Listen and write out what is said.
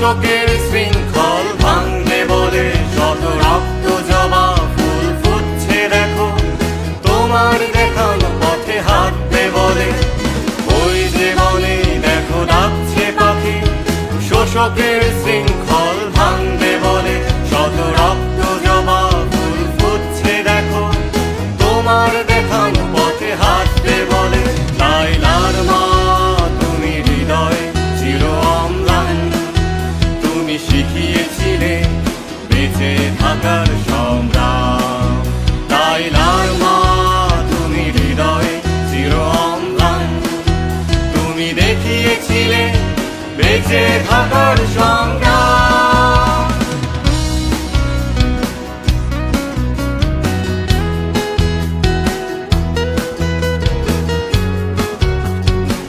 শোষকের শৃঙ্খল ভাঙবে বলে শত রক্ত জবা ফুল ফুটছে দেখো, তোমার দেখানো পথে হাঁটবে বলে। ওই যে বনে দেখো ডাকছে পাখি, শোষকের শৃঙ্খল ভাঙবে বলে শত রক্ত জবা ফুল ফুটছে দেখো, তোমার দেখানো পথে হাঁটবে বলে। লায়লার মা তুমি হৃদয় চির অম্লান, তুমি শিখিয়েছিলে বেঁচে থাকার সংগ্রাম। লায়লার মা তুমি হৃদয় চির অম্লান, তুমি দেখিয়েছিলে বেঁচে থাকার সংগ্রাম।